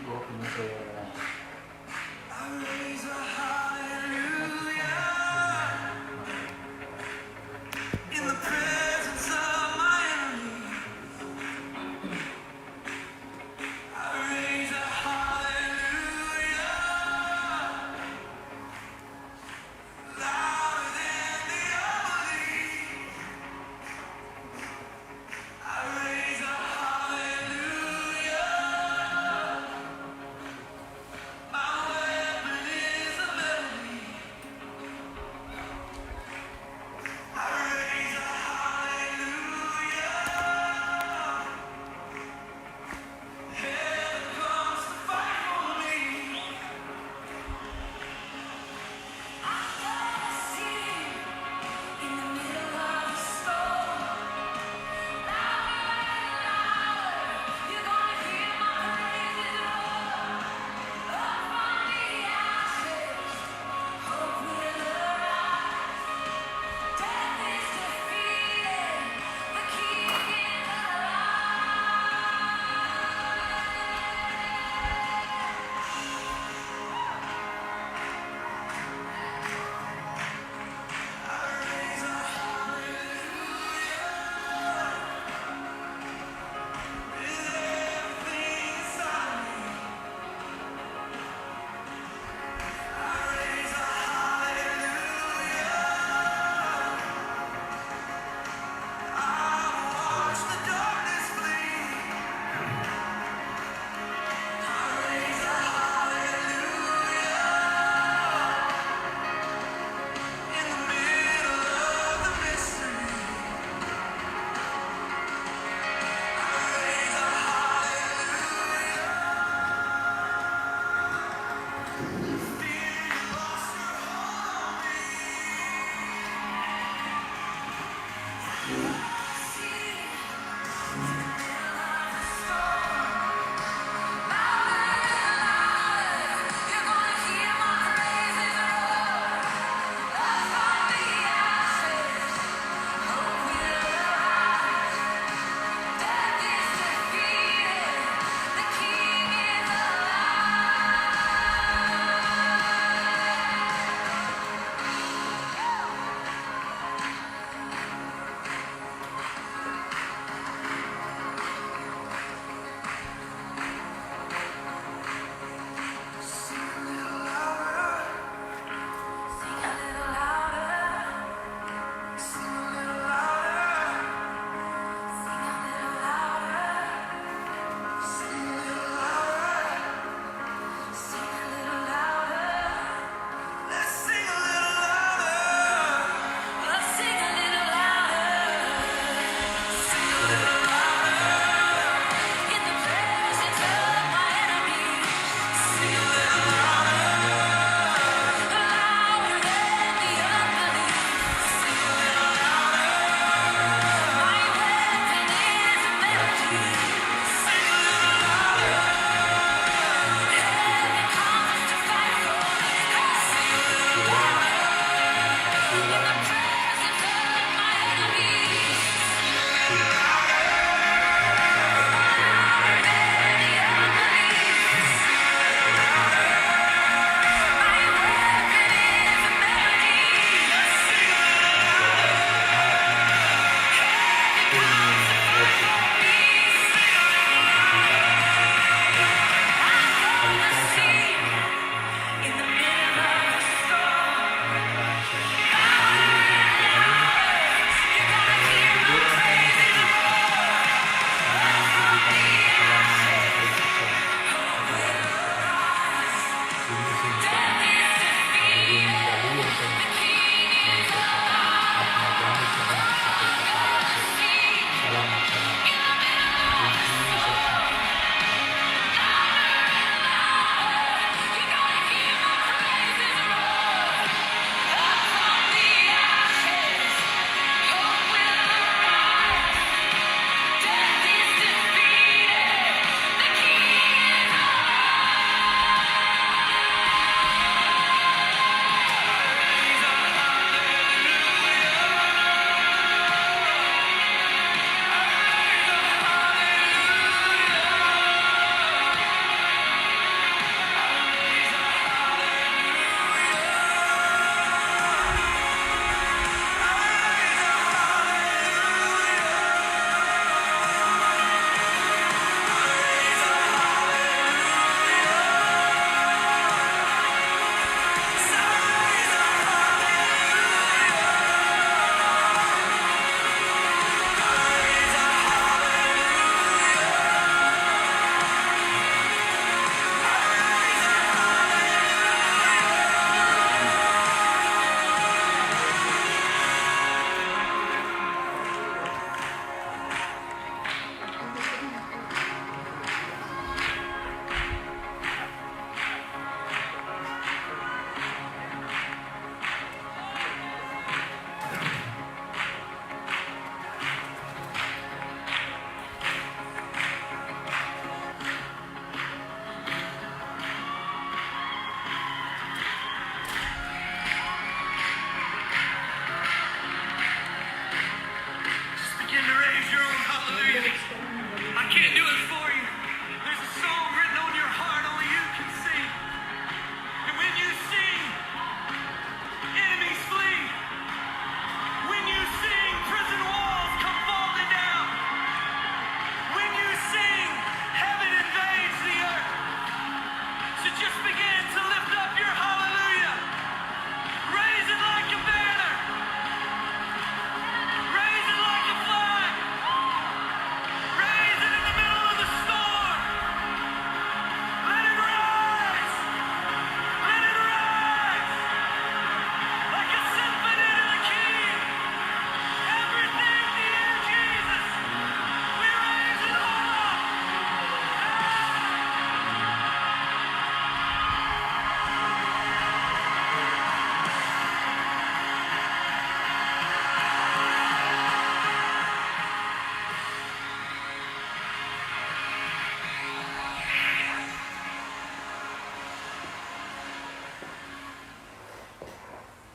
Gue punya kayak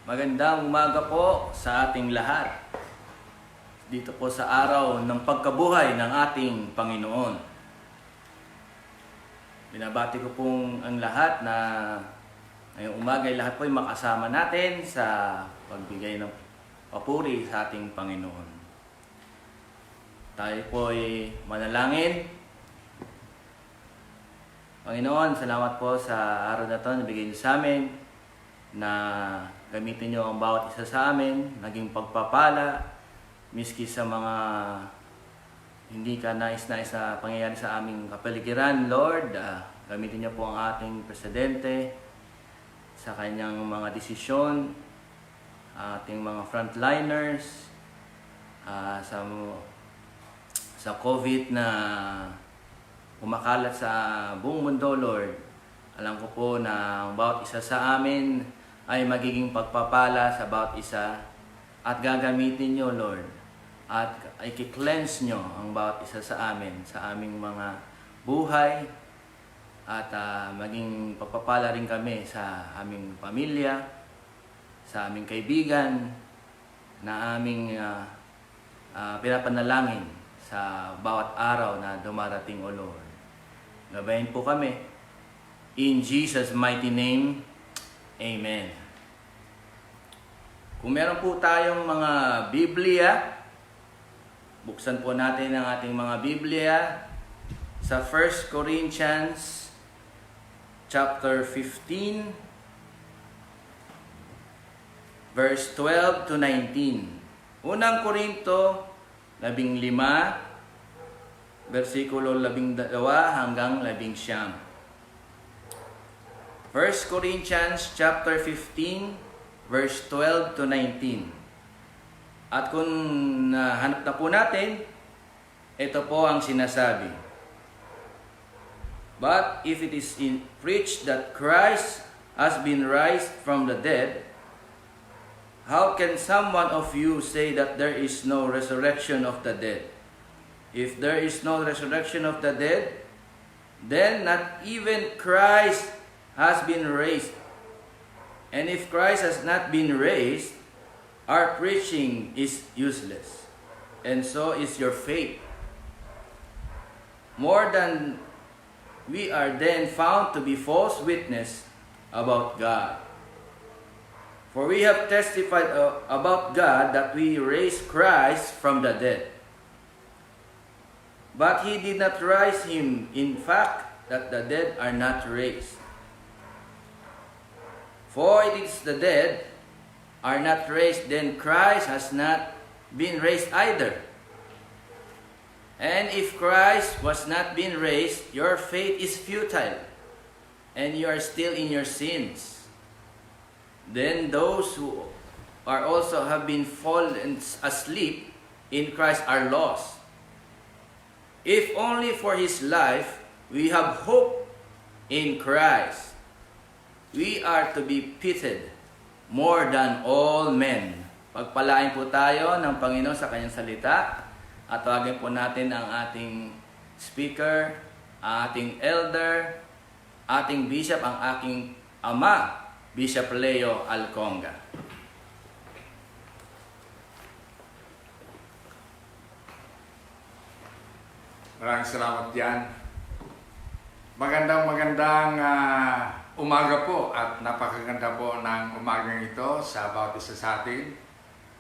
Magandang umaga po sa ating lahat. Dito po sa araw ng pagkabuhay ng ating Panginoon. Binabati ko pong ang lahat na ngayong umaga ay lahat po ay makasama natin sa pagbigay ng papuri sa ating Panginoon. Tayo po ay manalangin. Panginoon, salamat po sa araw na ito na bigay niyo sa amin, na gamitin niyo ang bawat isa sa amin, naging pagpapala, miski sa mga hindi ka nais-nais na pangyayari sa aming kapaligiran, Lord. Gamitin niyo po ang ating presidente sa kanyang mga desisyon, ating mga frontliners, sa COVID na kumakalat sa buong mundo, Lord. Alam ko po na ang bawat isa sa amin ay magiging pagpapala sa bawat isa at gagamitin nyo, Lord, at i-cleanse nyo ang bawat isa sa amin, sa aming mga buhay, at maging pagpapala rin kami sa aming pamilya, sa aming kaibigan, na aming pinapanalangin sa bawat araw na dumarating, O Lord. Gabayan po kami. In Jesus' mighty name, Amen. Kung meron po tayong mga Biblia, buksan po natin ang ating mga Biblia sa 1 Corinthians chapter 15, verse 12 to 19. Unang Korinto 15, versikulo 12 hanggang 19. 1 Corinthians chapter 15, verse 12 to 19. At kung hanap na po natin, ito po ang sinasabi. But if it is preached that Christ has been raised from the dead, how can someone of you say that there is no resurrection of the dead? If there is no resurrection of the dead, then not even Christ has been raised. And if Christ has not been raised, our preaching is useless, and so is your faith. More than we are then found to be false witness about God. For we have testified about God that we raised Christ from the dead. But he did not raise him, in fact, that the dead are not raised. For it is the dead are not raised, then Christ has not been raised either. And if Christ was not been raised, your faith is futile, and you are still in your sins. Then those who are also have been fallen asleep in Christ are lost. If only for his life we have hope in Christ, we are to be pitied more than all men. Pagpalain po tayo ng Panginoon sa kanyang salita, at tawagin po natin ang ating speaker, ating elder, ating bishop, ang aking ama, Bishop Leo Alconga. Maraming salamat yan. Magandang umaga po, at napakaganda po ng umagang ito sa bawat isa sa atin,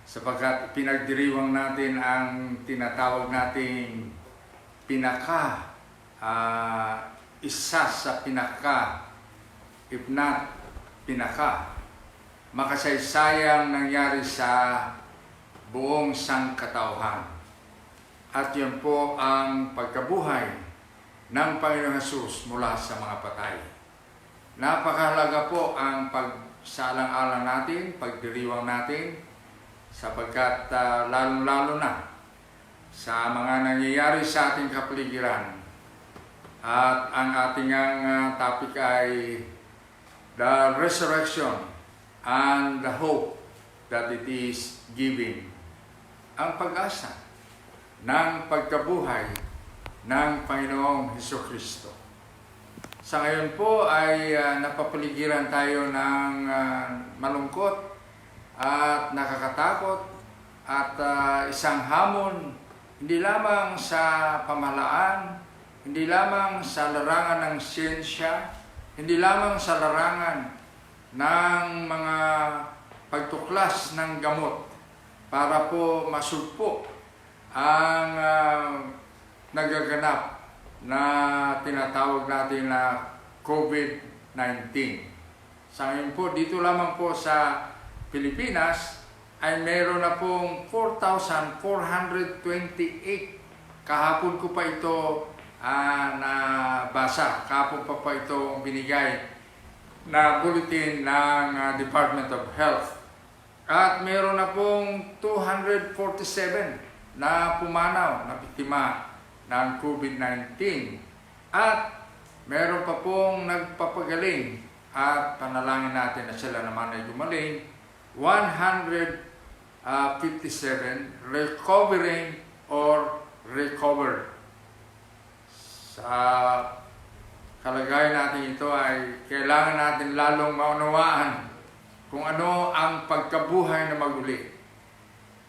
sapagkat pinagdiriwang natin ang tinatawag nating isa sa if not makasaysayang nangyari sa buong sangkatauhan. At yun po ang pagkabuhay ng Panginoong Hesus mula sa mga patay. Napakahalaga po ang pagsaalang-alang natin, pagdiriwang natin, sapagkat lalong-lalo na sa mga nangyayari sa ating kapaligiran. At ang ating topic ay the resurrection and the hope that it is giving. Ang pag-asa ng pagkabuhay ng Panginoong Hesukristo. Sa ngayon po ay napapaligiran tayo ng malungkot at nakakatakot at isang hamon hindi lamang sa pamahalaan, hindi lamang sa larangan ng siyensya, hindi lamang sa larangan ng mga pagtuklas ng gamot para po masugpo ang nagaganap na tinatawag natin na COVID-19. Sa ngayon po, dito lamang po sa Pilipinas ay meron na pong 4,428. Kahapon ko pa ito nabasa. Kahapon pa ito binigay na bulletin ng Department of Health. At meron na pong 247 na pumanaw na biktima ng COVID-19. At meron pa pong nagpapagaling at panalangin natin na sila naman ay gumaling. 157 recovering or recovered. Sa kalagayan natin ito ay kailangan natin lalong maunawaan kung ano ang pagkabuhay na maguli.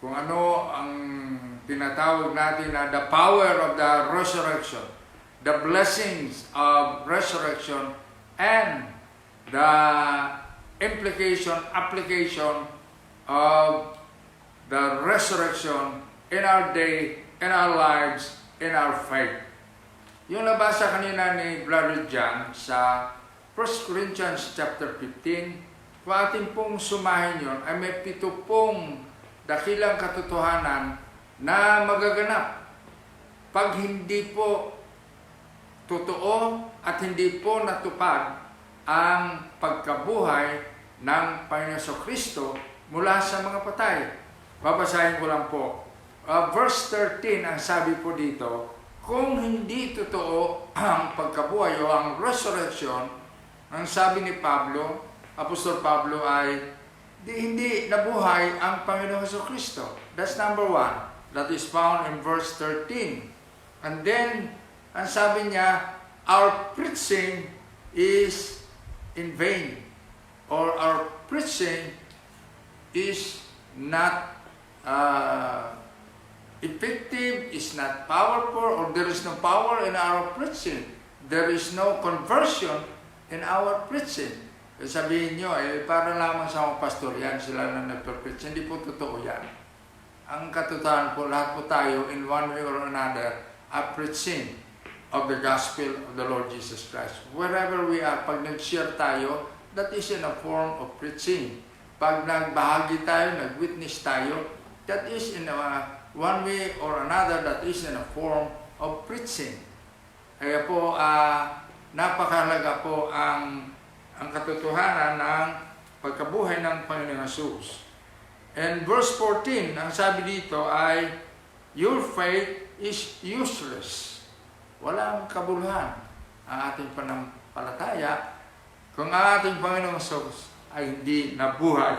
Kung ano ang tinatawag natin na the power of the resurrection, the blessings of resurrection, and the application of the resurrection in our day, in our lives, in our faith. Yung nabasa kanina ni Brother John sa 1 Corinthians chapter 15, kung atin pong sumahin yun, ay may 7 pong dakilang katotohanan na magaganap pag hindi po totoo at hindi po natupad ang pagkabuhay ng Panginoon Kristo mula sa mga patay. Babasahin ko lang po. Verse 13, ang sabi po dito, kung hindi totoo ang pagkabuhay o ang resurrection, ang sabi ni Pablo, Apostol Pablo ay, hindi nabuhay ang Panginoon Kristo. That's number 1. That is found in verse 13. And then, ang sabi niya, our preaching is in vain, or our preaching is not effective, is not powerful, or there is no power in our preaching. There is no conversion in our preaching. Sabihin nyo, para lamang sa mga pastor yan, sila na nagpa-preach. Hindi po totoo yan. Ang katotohanan po, lahat po tayo, in one way or another, are preaching of the gospel of the Lord Jesus Christ. Wherever we are, pag nag-share tayo, that is in a form of preaching. Pag nagbahagi tayo, nag-witness tayo, that is in one way or another, that is in a form of preaching. Kaya po, napakahalaga po ang katotohanan ng pagkabuhay ng Panginoong Jesus. And verse 14, ang sabi dito ay, your faith is useless. Walang kabuluhan ang ating pananampalataya kung ang ating Panginoong Jesus ay hindi nabuhay.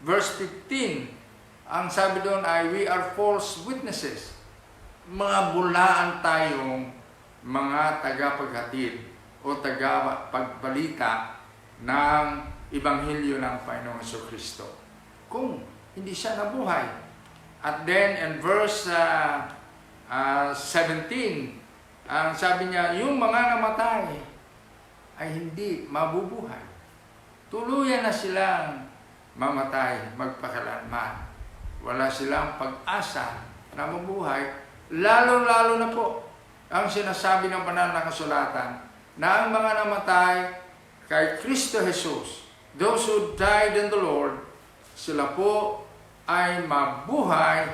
Verse 15, ang sabi doon ay, we are false witnesses. Mga bulaan tayong mga tagapaghatid o tagapagbalita ng Ebanghelyo ng Panginoong Kristo. Kung hindi siya nabuhay. At then in verse 17, ang sabi niya, yung mga namatay ay hindi mabubuhay. Tuluyan na silang mamatay, magpakalanman. Wala silang pag-asa na mabuhay. Lalo-lalo na po ang sinasabi ng banal na kasulatan na ang mga namatay kay Kristo Jesus, those who died in the Lord, sila po ay mabuhay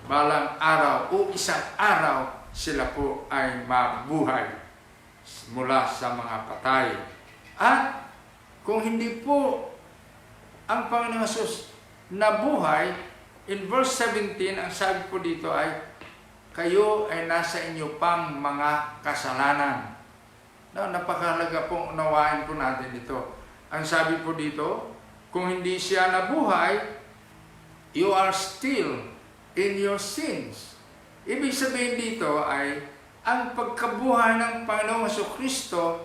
balang araw o isang araw sila po ay mabuhay mula sa mga patay. At kung hindi po ang Panginoong Jesus nabuhay, in verse 17, ang sabi po dito ay, kayo ay nasa inyo pang mga kasalanan. Napakahalaga pong unawain po natin ito. Ang sabi po dito, kung hindi siya nabuhay, you are still in your sins. Ibig sabihin dito ay, ang pagkabuhay ng Panginoong Kristo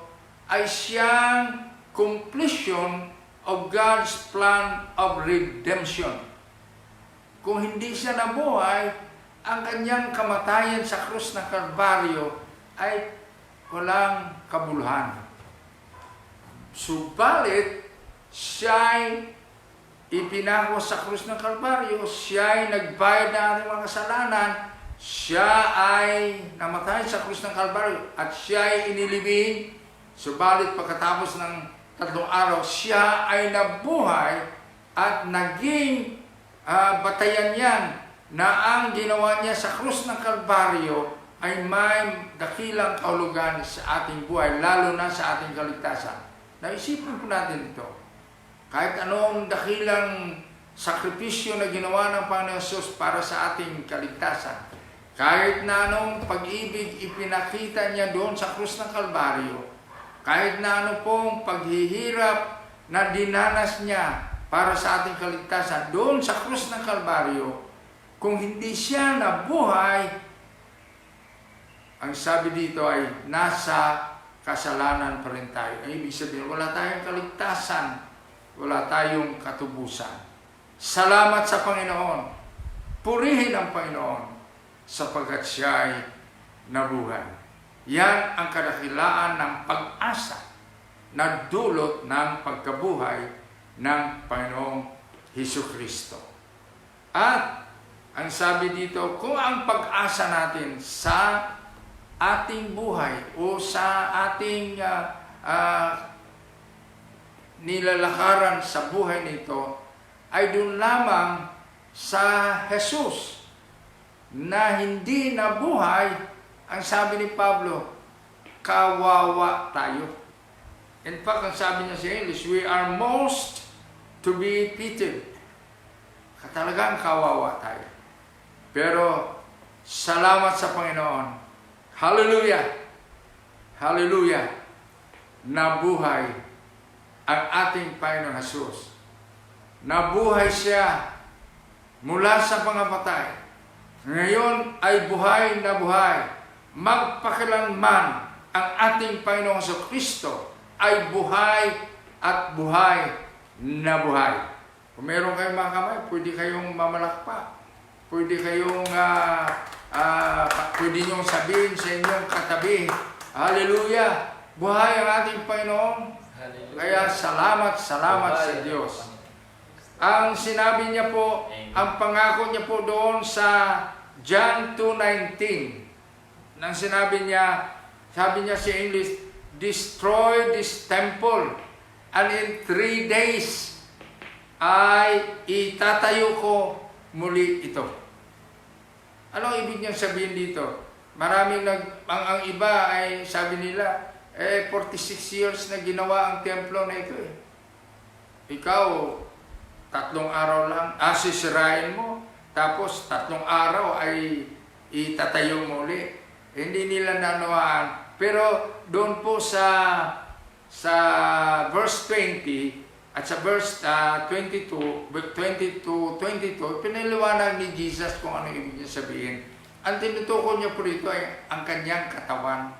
ay siyang completion of God's plan of redemption. Kung hindi siya nabuhay, ang kanyang kamatayan sa krus ng Kalbaryo ay walang kabuluhan. Subalit, siya'y ipinako sa krus ng Kalbaryo, siya'y nagbayad ng ating mga kasalanan, siya ay namatay sa krus ng Kalbaryo, at siya ay inilibing. Subalit pagkatapos ng 3 araw, siya ay nabuhay at naging batayan yan na ang ginawa niya sa krus ng Kalbaryo ay may dakilang kahulugan sa ating buhay, lalo na sa ating kaligtasan. Naisipin po natin ito. Kahit anong dakilang sakripisyo na ginawa ng Panginoon Jesus para sa ating kaligtasan, kahit na anong pag-ibig ipinakita niya doon sa krus ng Kalbaryo, kahit na ano pong paghihirap na dinanas niya para sa ating kaligtasan doon sa krus ng Kalbaryo, kung hindi siya nabuhay, ang sabi dito ay nasa kasalanan pa rin tayo. Ay, ibig sabihin, wala tayong kaligtasan, wala tayong katubusan. Salamat sa Panginoon. Purihin ang Panginoon sapagkat siya ay nabuhay. Yan ang kadakilaan ng pag-asa na dulot ng pagkabuhay ng Panginoong Hesukristo. At ang sabi dito, kung ang pag-asa natin sa ating buhay o sa ating nilalakaran sa buhay nito ay doon lamang sa Jesus na hindi nabuhay, ang sabi ni Pablo, kawawa tayo. In fact, ang sabi niya sa English, we are most to be pitied. Talagang kawawa tayo. Pero, salamat sa Panginoon. Hallelujah! Hallelujah! Nabuhay ang ating Panginoon Jesus. Nabuhay siya mula sa mga patay. Ngayon ay buhay na buhay. Magpakilanman ang ating Panginoong Kristo ay buhay at buhay na buhay. Kung meron kayong mga kamay, pwede kayong mamalakpak. Pwede kayong, pwede niyong sabihin sa inyong katabi, Hallelujah! Buhay ang ating Panginoon. Hallelujah. Kaya salamat sa Diyos. Ang sinabi niya po, ang pangako niya po doon sa John 2:19, nang sinabi niya, sabi niya sa English, destroy this temple, and in 3 days ay itatayo ko muli ito. Ano ibig niyang sabihin dito? Maraming ang iba ay sabi nila, 46 years na ginawa ang templo na ito eh. Ikaw, 3 araw lang, sisirain mo, tapos 3 araw ay itatayo mo ulit. Hindi nila nanawaan. Pero doon po sa verse 20 at sa verse 22, pinaliwanag ni Jesus kung ano ibig niya sabihin. Ang tinutukoy niya po rito ay ang kanyang katawan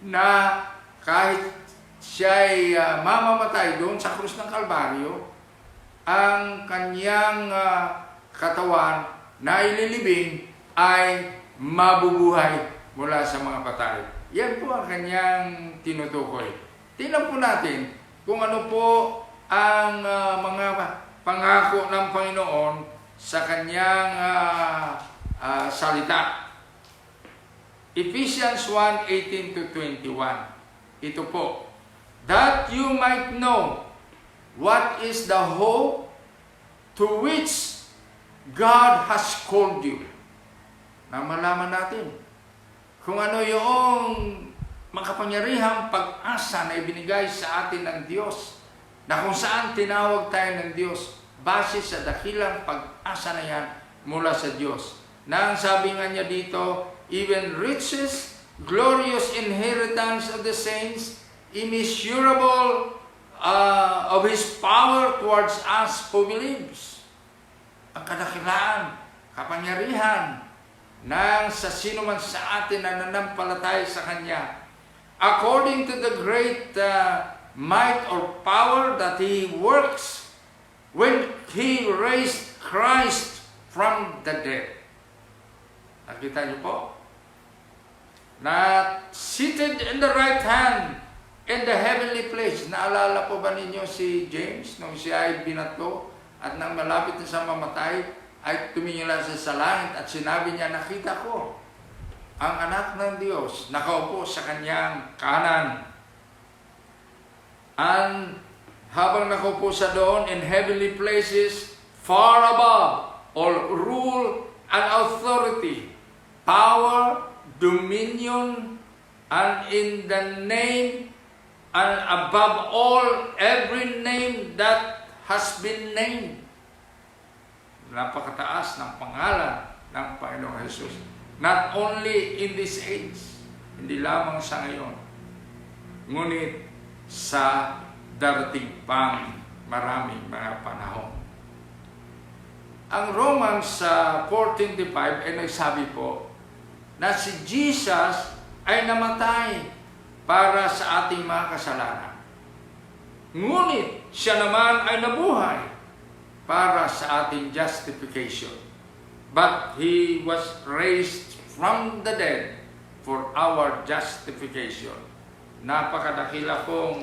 na kahit siya ay mamamatay doon sa krus ng Kalbaryo, ang kanyang katawan na ililibing ay mabubuhay mula sa mga patay. Yan po ang kanyang tinutukoy. Tingnan po natin kung ano po ang mga pangako ng Panginoon sa kanyang salita. Ephesians 1:18-21. Ito po. That you might know what is the hope to which God has called you. Na malaman natin kung ano yung makapangyarihang pag-asa na ibinigay sa atin ng Diyos, na kung saan tinawag tayo ng Diyos base sa dakilang pag-asa na yan mula sa Diyos. Na ang sabi nga niya dito, even riches, glorious inheritance of the saints, immeasurable of His power towards us who believes. Ang kadakilaan, kapangyarihan ng sa sino man sa atin na nanampalataya sa Kanya. According to the great might or power that He works when He raised Christ from the dead. Nakita niyo po? Na seated in the right hand in the heavenly place. Naalala po ba ninyo si James nung siya ay binato at nang malapit na sa mamatay ay tumingin lang siya sa langit at sinabi niya, nakita ko ang anak ng Diyos nakaupo sa kanyang kanan. And habang nakaupo sa doon in heavenly places, far above all rule and authority, power, dominion, and in the name and above all every name that has been named. Napakataas ng pangalan ng Panginoong Jesus. Not only in this age, hindi lamang sa ngayon, ngunit sa darating pang maraming mga panahon. Ang Romans 14:5 ay nagsabi po na si Jesus ay namatay para sa ating mga kasalanan. Ngunit siya naman ay nabuhay para sa ating justification. But He was raised from the dead for our justification. Napakadakila pong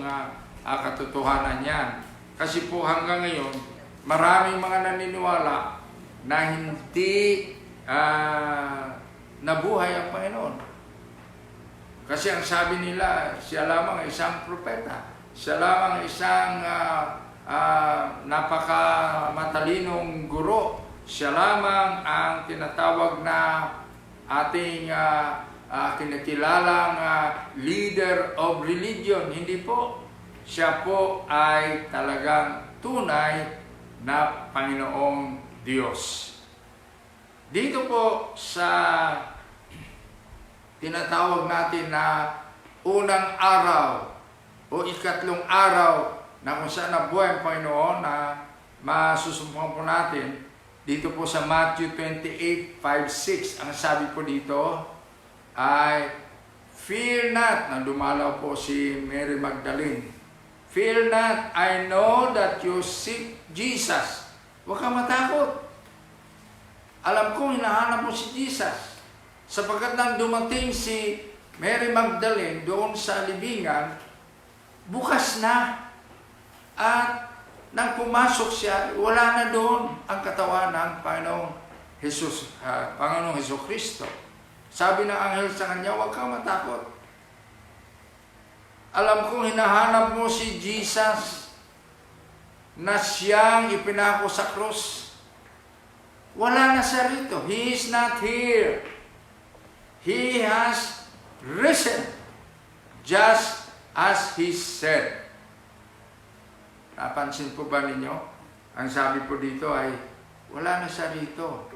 katotohanan yan. Kasi po hanggang ngayon, maraming mga naniniwala na hindi nabuhay ang Panginoon. Kasi ang sabi nila, siya lamang isang propeta. Siya lamang isang napakamatalinong guro. Siya lamang ang tinatawag na ating kinikilalang leader of religion. Hindi po. Siya po ay talagang tunay na Panginoong Diyos. Dito po sa tinatawag natin na unang araw o ikatlong araw na kung saan nabuhay ang Panginoon na masusumpungan po natin, dito po sa Matthew 28:5-6, ang sabi po dito ay, fear not, na dumalaw po si Mary Magdalene. Fear not, I know that you seek Jesus. Huwag kang matakot. Alam kong hinahanap mo si Jesus. Sapagkat nang dumating si Mary Magdalene doon sa libingan, bukas na. At nang pumasok siya, wala na doon ang katawan ng Panginoong Jesus, Panginoong Jesucristo. Sabi ng anghel sa kanya, huwag kang matakot. Alam kong hinahanap mo si Jesus na siyang ipinako sa krus. Wala na siya rito. He is not here. He has risen just as He said. Napansin po ba ninyo? Ang sabi po dito ay, wala na siya rito.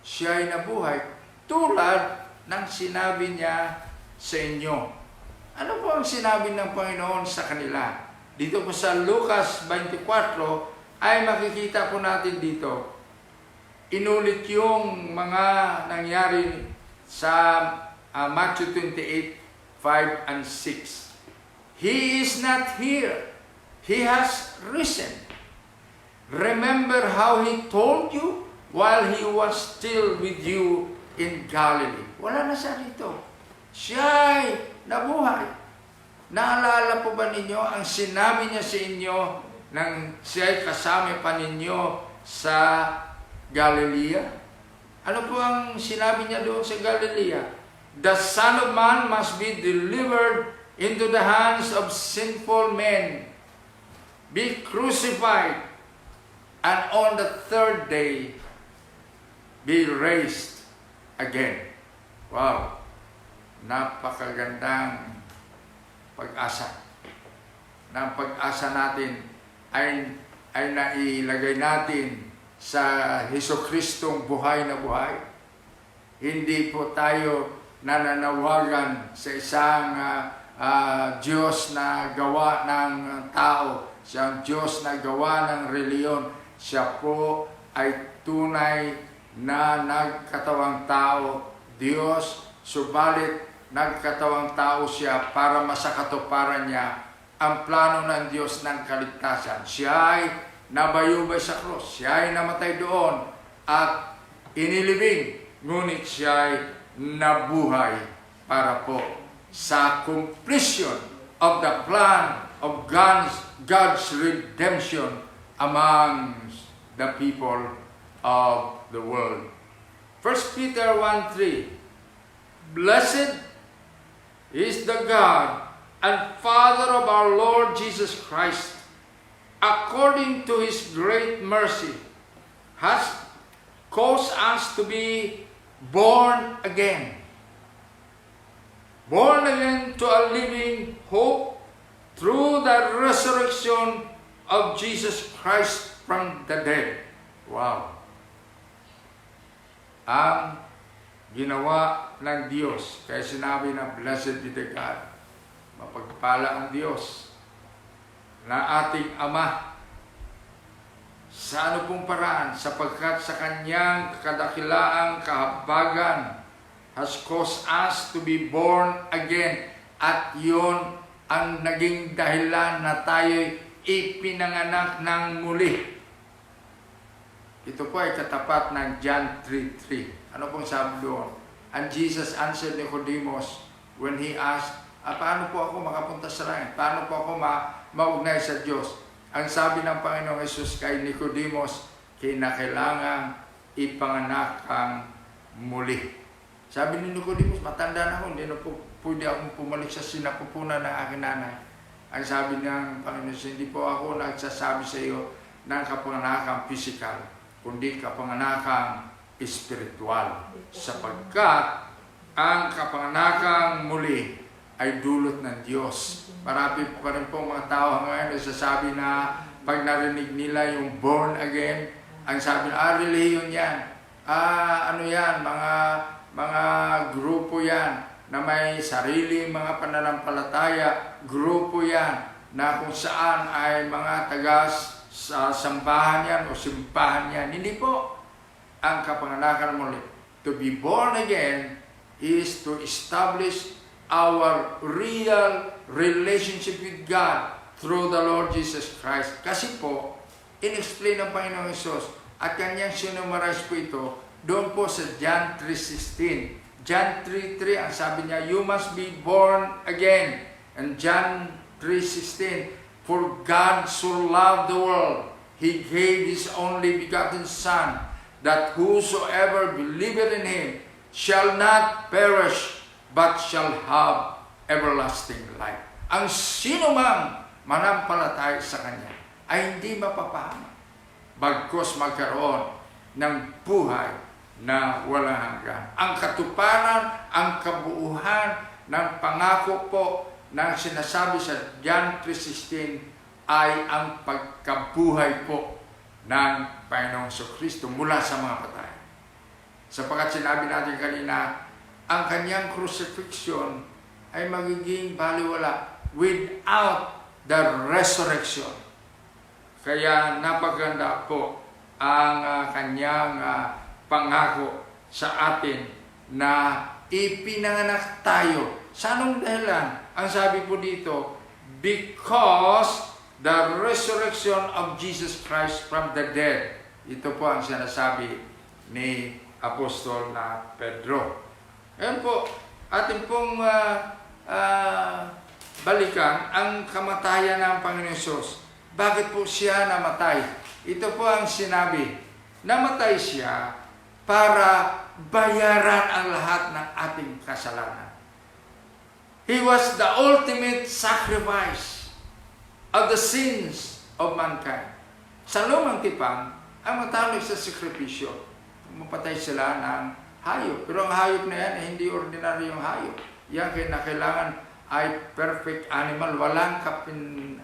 Siya ay nabuhay tulad ng sinabi niya sa inyo. Ano po ang sinabi ng Panginoon sa kanila? Dito po sa Lucas 24 ay makikita po natin dito. Inulit yung mga nangyari sa Matthew 28:5 and 6. He is not here. He has risen. Remember how He told you while He was still with you in Galilee. Wala na siya rito. Siya ay nabuhay. Naalala po ba ninyo ang sinabi niya sa inyo nang siya ay kasama pa ninyo sa Galilea? Ano po ang sinabi niya doon sa Galilea? The Son of Man must be delivered into the hands of sinful men, be crucified, and on the third day be raised again. Wow! Napakagandang pag-asa. Na ang pag-asa natin ay nailagay natin sa Jesucristong buhay na buhay. Hindi po tayo nananawagan sa isang Diyos na gawa ng tao, siyang Diyos na gawa ng reliyon. Siya po ay tunay na nagkatawang tao, Diyos, subalit nagkatawang tao siya para masakatuparan niya ang plano ng Diyos ng kaligtasan. Siya ay nabayubay sa krus. Siya ay namatay doon at inilibing. Ngunit siya ay nabuhay para po sa completion of the plan of God's redemption among the people of the world. 1 Peter 1:3, Blessed is the God and Father of our Lord Jesus Christ, according to His great mercy, has caused us to be born again. Born again to a living hope through the resurrection of Jesus Christ from the dead. Wow! Ang ginawa ng Diyos, kaya sinabi na blessed be the God, mapagpala ang Diyos na ating Ama sa ano pong paraan, sapagkat sa kanyang kadakilaang kahabagan has caused us to be born again, at yun ang naging dahilan na tayo'y ipinanganak ng muli. Ito po ay katapat ng John 3:3. Ano pong sabi doon? And Jesus answered Nicodemus when he asked, paano po ako makapunta sa langit? Paano po ako maugnay sa Diyos? Ang sabi ng Panginoong Jesus kay Nicodemus, kinakailangang ipanganak kang muli. Sabi ni Nicodemus, matanda na ako, hindi na po pwede akong pumalik sa sinapupunan ng aking nanay. Ang sabi ng Panginoon, hindi po ako nagsasabi sa iyo ng kapanganakang physical, kundi kapanganakang espiritual. Sapagkat ang kapanganakang muli ay dulot ng Diyos. Marami po rin po mga tao ngayon nagsasabi na pag narinig nila yung born again, ang sabi na, relihiyon yan. Ano yan, mga grupo yan na may sarili mga pananampalataya, grupo yan na kung saan ay mga sa sambahan yan o simbahan yan. Hindi po. Ang kapanganakan muli, to be born again is to establish our real relationship with God through the Lord Jesus Christ. Kasi po, in-explain ng Panginoong Hesus at kanyang sinummarize po ito doon po sa John 3:16. John 3:3, ang sabi niya, you must be born again. And John 3:16, for God so loved the world, He gave His only begotten Son, that whosoever believeth in Him shall not perish, but shall have everlasting life. Ang sino mang manampalataya sa Kanya ay hindi mapapahamak, bagkus magkaroon ng buhay na walang hanggan. Ang katuparan, ang kabuuhan ng pangako po na sinasabi sa John 3:16 ay ang pagkabuhay po ng Panginoong Kristo mula sa mga patay. Sapagkat sinabi natin kanina, ang kanyang crucifixion ay magiging baliwala without the resurrection. Kaya napaganda po ang kanyang pangako sa atin na ipinanganak tayo. Sa anong dahilan? Ang sabi po dito, because the resurrection of Jesus Christ from the dead. Ito po ang sinasabi ni Apostol na Pedro. Ayan po, atin pong balikan ang kamatayan ng Panginoon Hesus. Bakit po siya namatay? Ito po ang sinabi. Namatay siya para bayaran ang lahat ng ating kasalanan. He was the ultimate sacrifice of the sins of mankind. Sa lumang tipan, ang matawag sa sakripisyo, mapatay sila ng hayop. Pero ang hayop na yan ay hindi ordinaryong hayop. Yan kailangan ay perfect animal, walang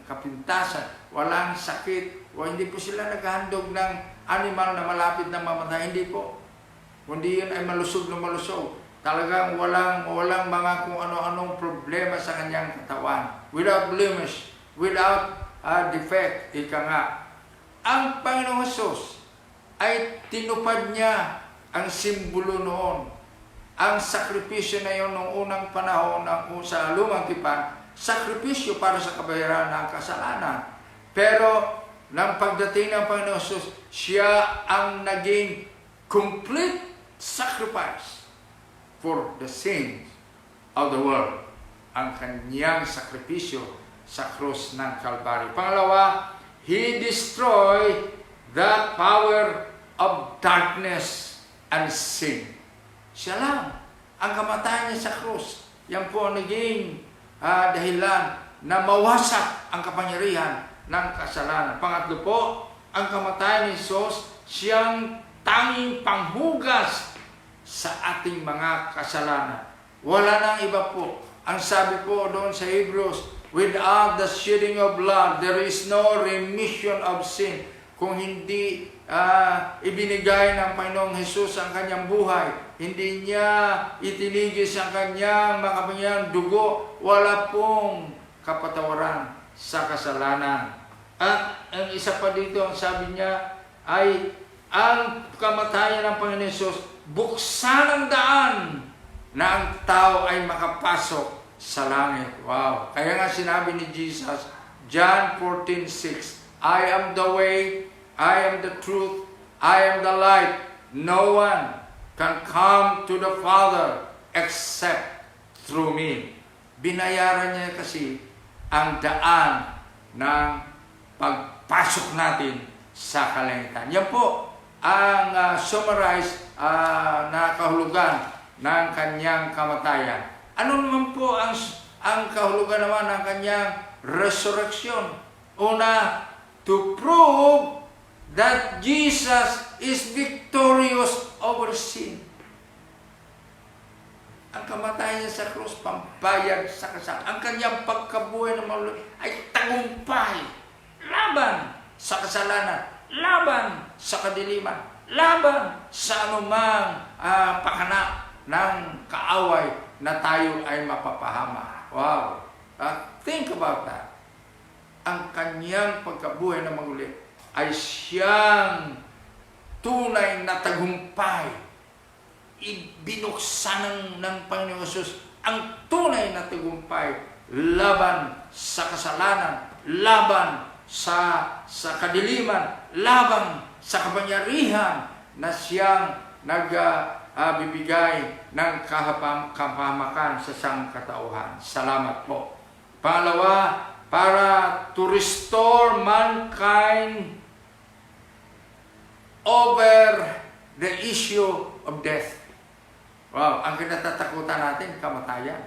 kapintasan, walang sakit. Hindi po sila naghahandog ng animal na malapit na mamatay. Hindi po. Kundi yun ay malusog na malusog. Talagang walang mga kung ano-anong problema sa kanyang katawan. Without blemish, without defect, ika nga. Ang Panginoong Hesus ay tinupad niya ang simbolo noon. Ang sakripisyo na yun noong unang panahon sa lumang tipan, sakripisyo para sa kabayaran ng kasalanan. Pero nang pagdating ng Panginoon Jesus, siya ang naging complete sacrifice for the sins of the world. Ang kanyang sakripisyo sa krus ng Kalbaryo. Pangalawa, He destroyed the power of darkness and sin. Siya lang ang kamatayan niya sa krus. Yan po ang naging dahilan na mawasak ang kapangyarihan ng kasalanan. Pangatlo po, ang kamatayan ni Jesus, siyang tanging panghugas sa ating mga kasalanan. Wala nang iba po. Ang sabi po doon sa Hebrews, without the shedding of blood, there is no remission of sin. Kung hindi ibinigay ng Panginoong Jesus ang kanyang buhay, hindi niya itinigis ang kanyang makapangyarihang dugo, wala pong kapatawaran sa kasalanan. At ang isa pa dito, ang sabi niya, ay ang kamatayan ng Panginoon Jesus, buksan ang daan na ang tao ay makapasok sa langit. Wow! Kaya nga sinabi ni Jesus, John 14:6, I am the way, I am the truth, I am the light. No one can come to the Father except through me. Binayaran niya kasi ang daan ng pagpasok natin sa kalangitan. Yan po ang summarize na kahulugan ng kanyang kamatayan. Ano naman po ang kahulugan naman ng kanyang resurrection? Una, to prove that Jesus is victorious over sin. Ang kamatayan niya sa krus, pambayad sa kasalanan. Ang kanyang pagkabuhay na malulit ay tagumpay laban sa kasalanan, laban sa kadiliman, laban sa anumang pakana ng kaaway na tayo ay mapapahama. Wow! Think about that. Ang kanyang pagkabuhay na magulit ay siyang tunay na tagumpay. Ibinuksan ng Panginoong Jesus ang tunay na tagumpay laban sa kasalanan, laban sa kadiliman, laban sa kapangyarihan na siyang bibigay ng kapahamakan sa sangkatauhan. Salamat po. Pangalawa, para to restore mankind over the issue of death. Wow, ang kinatatakutan natin, kamatayan.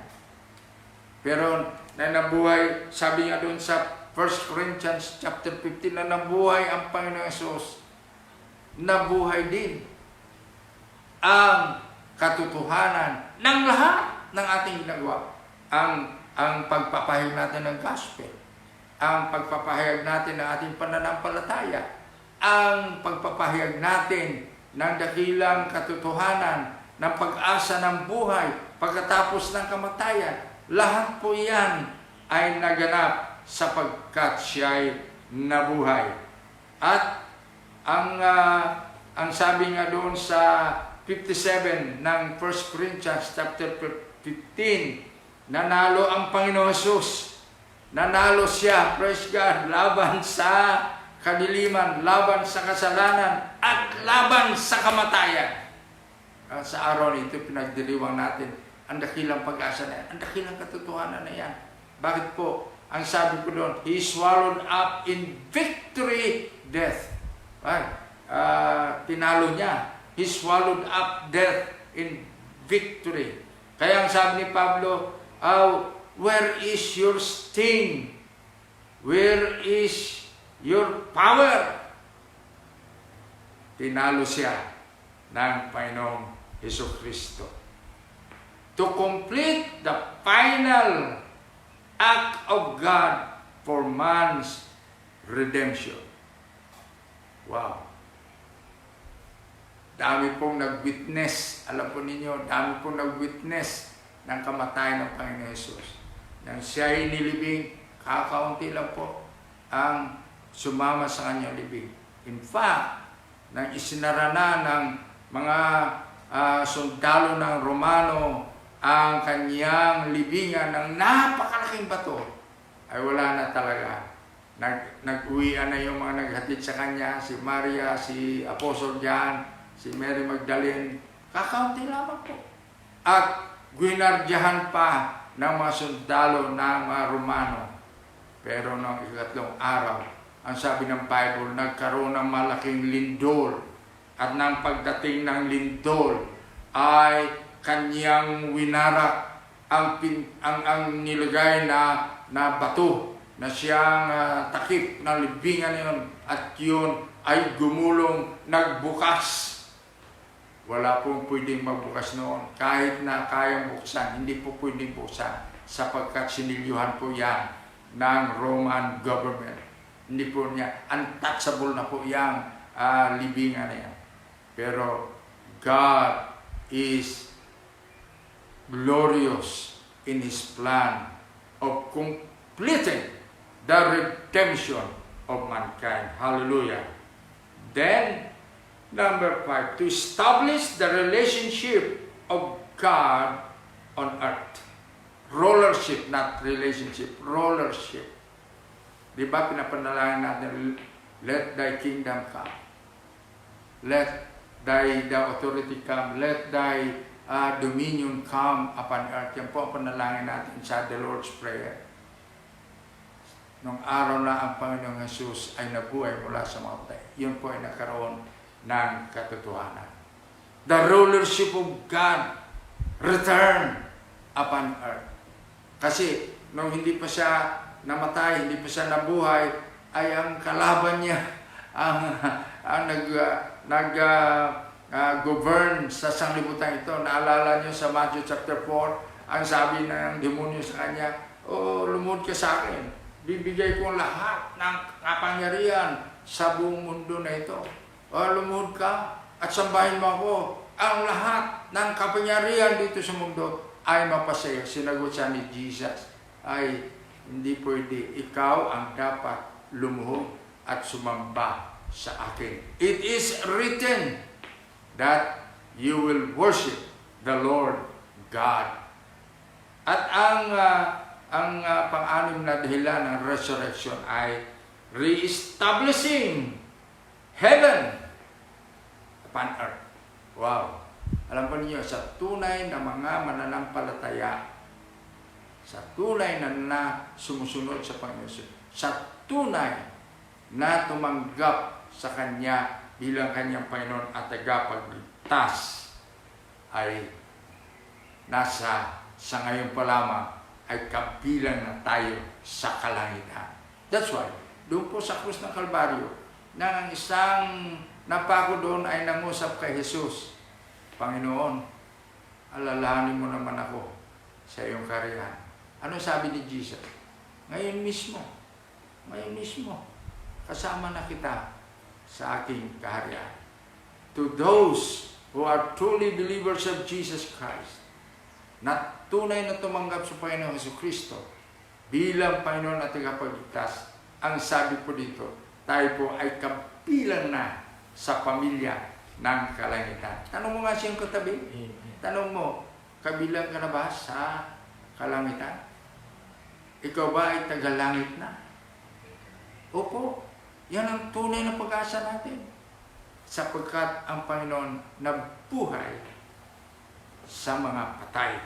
Pero na nabuhay, sabi nga doon sa 1 Corinthians chapter 15, na nabuhay ang Panginoong Jesus, nabuhay din ang katotohanan ng lahat ng ating ginagawa. Ang pagpapahayag natin ng gospel, ang pagpapahayag natin ng ating pananampalataya, ang pagpapahayag natin ng dakilang katotohanan ng pag-asa ng buhay pagkatapos ng kamatayan. Lahat po yan ay naganap sapagkat siya'y nabuhay. At ang sabi nga doon sa 57 ng 1 Corinthians chapter 15, nanalo ang Panginoon Jesus. Nanalo siya, praise God, laban sa kadiliman, laban sa kasalanan, at laban sa kamatayan. Sa araw nito, pinagdiriwang natin ang dakilang pag-asa na yan, ang dakilang katotohanan na yan. Bakit po? Ang sabi ko doon, He swallowed up in victory death. Ay, tinalo niya. He swallowed up death in victory. Kaya ang sabi ni Pablo, where is your sting? Where is your power? Tinalo siya ng Panginoong Jesucristo. To complete the final act of God for man's redemption. Wow! Dami pong nag-witness, alam po ninyo, dami pong nag-witness ng kamatayan ng Panginoon Jesus. Nang siya ay nilibing, kakaunti lang po ang sumama sa kanyang libing. In fact, nang isinara na ng mga sundalo ng Romano ang kanyang libingan ng napakalaking bato, ay wala na talaga. Nag-uwian na yung mga naghatid sa kanya, si Maria, si Apostol John, si Mary Magdalene, kakaunti lamang po. At gwinardyahan pa ng mga sundalo ng mga Romano. Pero noong ikatlong araw, ang sabi ng Bible, nagkaroon ng malaking lindol. At nang pagdating ng lindol, ay kanyang winarak ang nilagay na bato na siyang takip ng libingan yun, at yun ay gumulong, nagbukas. Wala pong pwedeng magbukas noon. Kahit na kayang buksan, hindi po pwedeng buksan sapagkat sinilyuhan po yan ng Roman government. Hindi po niya, untouchable na po yung libingan na yan. Pero God is glorious in His plan of completing the redemption of mankind. Hallelujah. Then, number 5, to establish the relationship of God on earth. Rulership, not relationship. Rulership. Di ba pinapanalangin natin, let thy kingdom come. Let thy the authority come. Let thy dominion come upon earth. Yan po ang panalangin natin sa the Lord's Prayer. Nung araw na ang Panginoong Jesus ay nabuhay mula sa mga patay, yun po ay nagkaroon ng katotohanan. The rulership of God return upon earth. Kasi nung hindi pa siya namatay, hindi pa siya nabuhay, ay ang kalaban niya ang nag-govern sa sanglibutan ito. Naalala niyo sa Matthew chapter 4, ang sabi ng demonyo sa kanya, lumod ka sa akin. Bibigay ko lahat ng kapangyarihan sa buong mundo na ito. Lumuhod ka at sambahin mo ako. Ang lahat ng kapangyarihan dito sa mundo ay mapasaya. Sinagot siya ni Jesus, ay hindi pwede. Ikaw ang dapat lumuhod at sumamba sa akin. It is written that you will worship the Lord God. At ang pang-anim na dahilan ng resurrection ay re-establishing heaven upon earth. Wow! Alam po niyo, sa tunay na mga mananampalataya, sa tunay na sumusunod sa Panginoon, sa tunay na tumanggap sa Kanya bilang Kanyang Panginoon at tagapagligtas, ay sa ngayon pa lamang ay kabilang na tayo sa kalangitan. That's why, doon po sa krus ng Kalbaryo, nang ang isang napako doon ay nangusap kay Jesus, Panginoon, alalahanin mo naman ako sa iyong kariyan. Ano sabi ni Jesus? Ngayon mismo, kasama na kita sa aking kaharian. To those who are truly believers of Jesus Christ, na tunay na tumanggap sa Panginoong Jesucristo bilang Panginoon at tagapagligtas, ang sabi po dito, tayo po ay kabilang na sa pamilya ng kalangitan. Tanong mo nga siyang katabi. Tanong mo, kabilang ka na ba sa kalangitan? Ikaw ba ay tagalangit na? Opo, yan ang tunay na pag-asa natin. Sapagkat ang Panginoon nabuhay sa mga patay.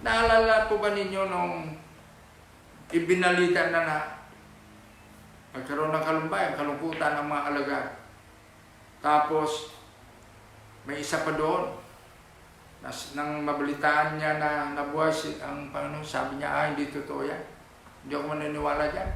Naalala po ba ninyo nung ibinalita na nagkaroon ng kalumbayan, kalungkutan ng mga alagad. Tapos, may isa pa doon. Nang mabalitaan niya na nabuhay ang Panginoon, sabi niya, hindi totoo yan. Hindi ako maniniwala dyan.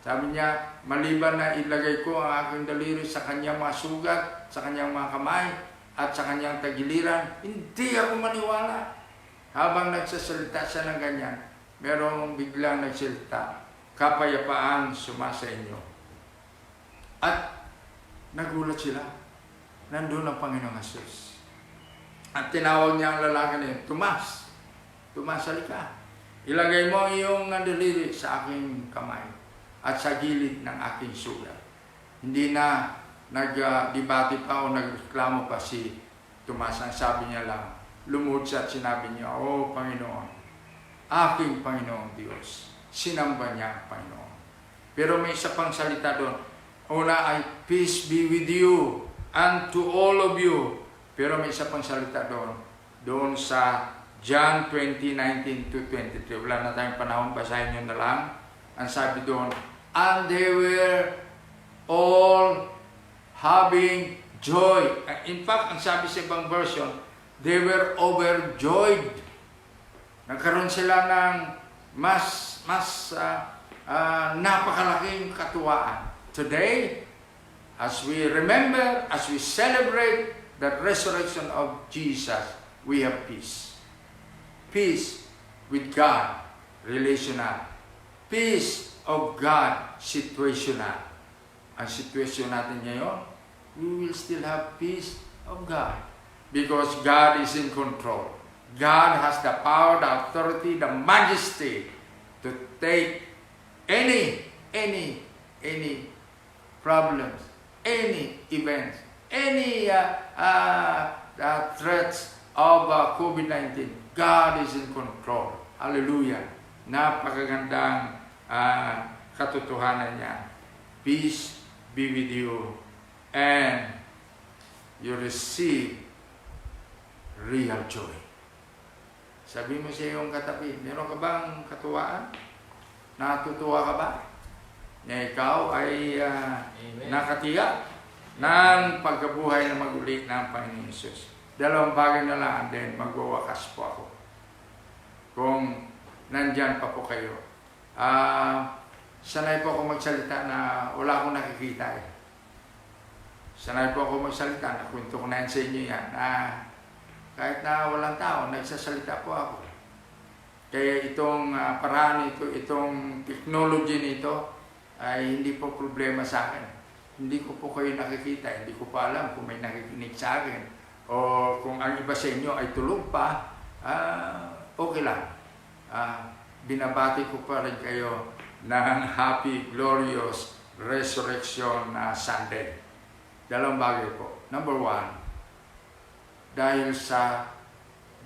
Sabi niya, maliban na ilagay ko ang aking daliri sa kanyang mga sugat, sa kanyang mga kamay, at sa kanyang tagiliran, hindi ako maniwala. Habang nagsasalita siya ng ganyan, merong biglang nagsalita, kapayapaan sumasa inyo. At nagulat sila. Nandun ang Panginoong Jesus. At tinawag niya ang lalaki niya, Tomas, halika. Ilagay mo ang iyong daliri sa aking kamay at sa gilid ng aking sugat. Hindi na nag-debate pa o nagreklamo pa si Tomas. Ang sabi niya lang, lumuhod siya at sinabi niya, "Oh Panginoon, aking Panginoong Diyos." Sinamba niya ang Panginoon. Pero may isa pang salita doon. Una ay, "Peace be with you and to all of you." Pero may isa pang salita doon. Doon sa John 20:19-23. Wala na tayong panahon, basahin nyo na lang. Ang sabi doon, "And they were all having joy." In fact, ang sabi sa ibang version, they were overjoyed. Nagkaroon sila ng mas napakalaking katuwaan. Today, as we remember, as we celebrate the resurrection of Jesus, we have peace. Peace with God, relational. Peace of God, situational. Ang situation natin ngayon, we will still have peace of God. Because God is in control. God has the power, the authority, the majesty to take any problems, any events, any threats of COVID-19. God is in control. Hallelujah. Napakagandang katotohanan niya. Peace be with you and you receive real joy. Sabi mo sa iyong katabi, meron ka bang katuwaan? Natutuwa ka ba? Na ikaw ay nakatiyak ng pagkabuhay na mag-uli ng Panginoon Jesus. Dalawang bagay na lang, and then magwawakas po ako. Kung nandyan pa po kayo. Sanay po ako magsalita na wala akong nakikita eh. Sanay po ako magsalita, nakwento ko na yan sa inyo yan, kahit na walang tao, nagsasalita po ako. Kaya itong paraan nito, itong technology nito, ay hindi po problema sa akin. Hindi ko po kayo nakikita, hindi ko pa alam kung may nakikinig sa akin. O kung ang iba sa inyo ay tulog pa, okay lang. Binabati ko pa rin kayo ng happy, glorious resurrection Sunday. Dalawang bagay po. Number one, dahil sa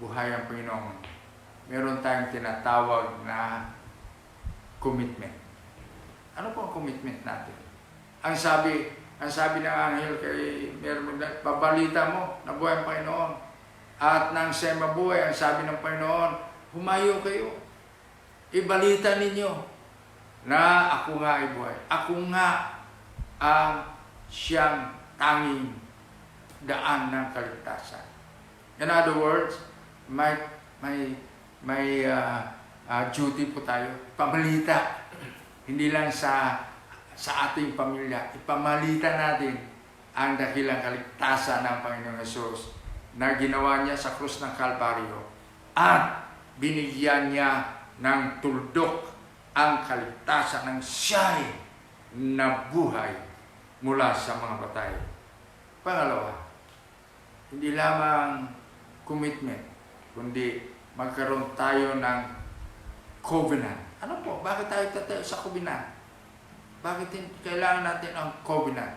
buhay ng Panginoon, meron tayong tinatawag na commitment. Ano po ang commitment natin? Ang sabi ng anghel kay Merlin, "Babalita mo na buhay ang Panginoon." At nang siya mabuhay, ang sabi ng Panginoon, "Humayo kayo. Ibalita ninyo na ako nga ay buhay. Ako nga ang siyang tanging daan ng kaligtasan." In other words, may duty po tayo, pamalita. Hindi lang sa ating pamilya, ipamalita natin ang dakilang kaligtasan ng Panginoong Hesus na ginawa niya sa krus ng Kalbaryo at binigyan niya ng tuldok ang kaligtasan ng siya'y nabuhay mula sa mga patay. Pangalawa, hindi lamang commitment, kundi magkaroon tayo ng covenant. Ano po? Bakit tayo tatayo sa covenant? Bakit kailangan natin ang covenant?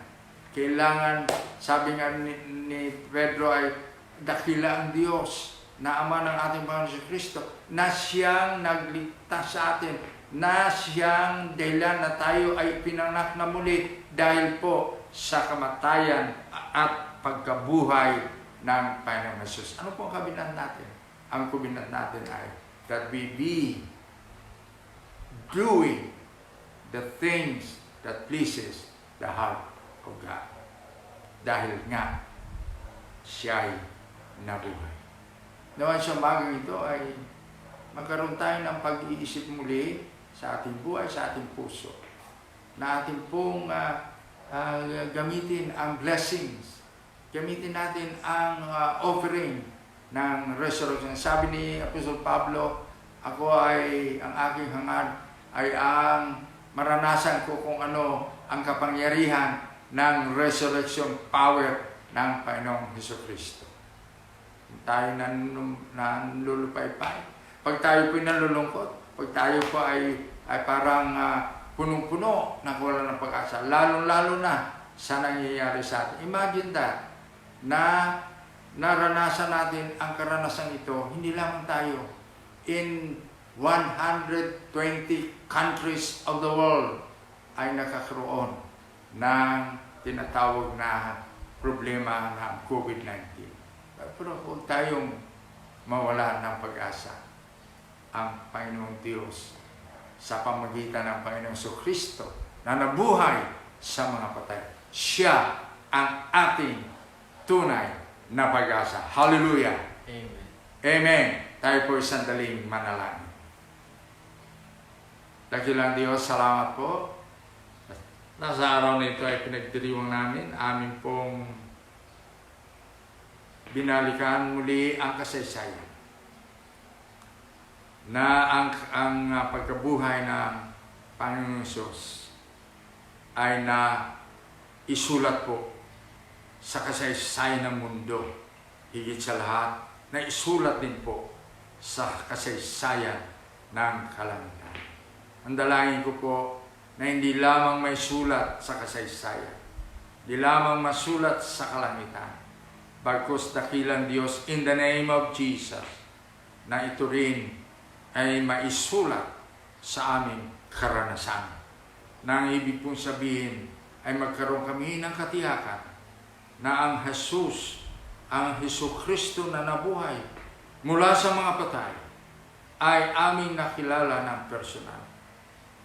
Kailangan, sabi nga ni Pedro, ay dakila ang Diyos na Ama ng ating Panginoon Kristo, na siyang nagligtas sa atin, na siyang dahilan na tayo ay pinanganak na muli dahil po sa kamatayan at pagkabuhay ng Panginoong Jesus. Ano po ang covenant natin? Ang covenant natin ay that we be doing the things that pleases the heart of God. Dahil nga, siya'y nabuhay. Naman sa umagang ito ay magkaroon tayo ng pag-iisip muli sa ating buhay, sa ating puso. Na ating pong gamitin ang blessings. Gamitin natin ang offering ng resurrection. Sabi ni Apostol Pablo, ako ay, ang aking hangad ay ang maranasan ko kung ano ang kapangyarihan ng resurrection power ng Panginoong Jesucristo. Tayo nanlulupay-pay. Pag tayo po nalulungkot, pag tayo po ay parang punong-puno na wala ng pag-asa, lalong-lalo na sa nangyayari sa atin. Imagine that, na naranasan natin ang karanasang ito, hindi lamang tayo. In 120 countries of the world ay nakakaroon ng tinatawag na problema ng COVID-19. Pero huwag tayong mawala ng pag-asa. Ang Panginoong Diyos sa pamagitan ng Panginoong Kristo na nabuhay sa mga patay. Siya ang ating tunay na pag-asa. Hallelujah! Amen. Amen! Tayo po sandaling manalangin. Dakilang Diyos, salamat po. Nasa araw na ito ay pinagdiriwang namin. Amin pong binalikan muli ang kasaysayan na ang pagkabuhay ng Panginoong Hesus ay na isulat po sa kasaysayan ng mundo. Higit sa lahat, na isulat din po sa kasaysayan ng kalangitan. Ang dalangin ko po na hindi lamang may sulat sa kasaysayan, hindi lamang masulat sa kalangitan, bagkus dakilang Diyos in the name of Jesus, na ito rin ay maisulat sa aming karanasan. Nang ibig pong sabihin ay magkaroon kami ng katiyakan na ang Jesus, ang Jesucristo na nabuhay mula sa mga patay, ay aming nakilala ng personal.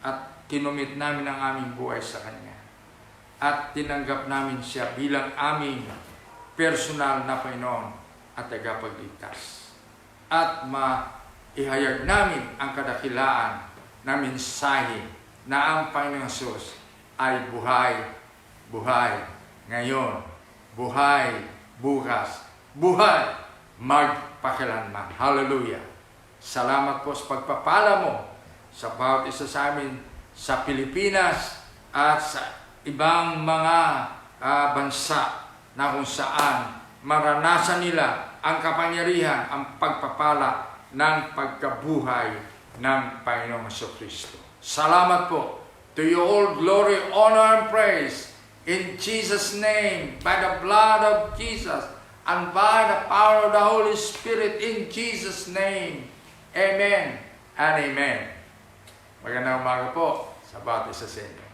At kinumit namin ang aming buhay sa Kanya. At tinanggap namin Siya bilang aming personal na Panginoon at tagapagligtas. At maihayag namin ang kadakilaan na mensahe na ang Panginoong Hesus ay buhay, buhay ngayon, buhay bukas, buhay magpakilanman. Hallelujah! Salamat po sa pagpapala mo sa bawat isa sa amin sa Pilipinas at sa ibang mga bansa na kung saan maranasan nila ang kapangyarihan, ang pagpapala ng pagkabuhay ng Panginoong Jesucristo. Salamat po. To you all glory, honor, and praise in Jesus' name, by the blood of Jesus, and by the power of the Holy Spirit in Jesus' name. Amen and amen. Magandang umaga po sa bawat isa sa inyo.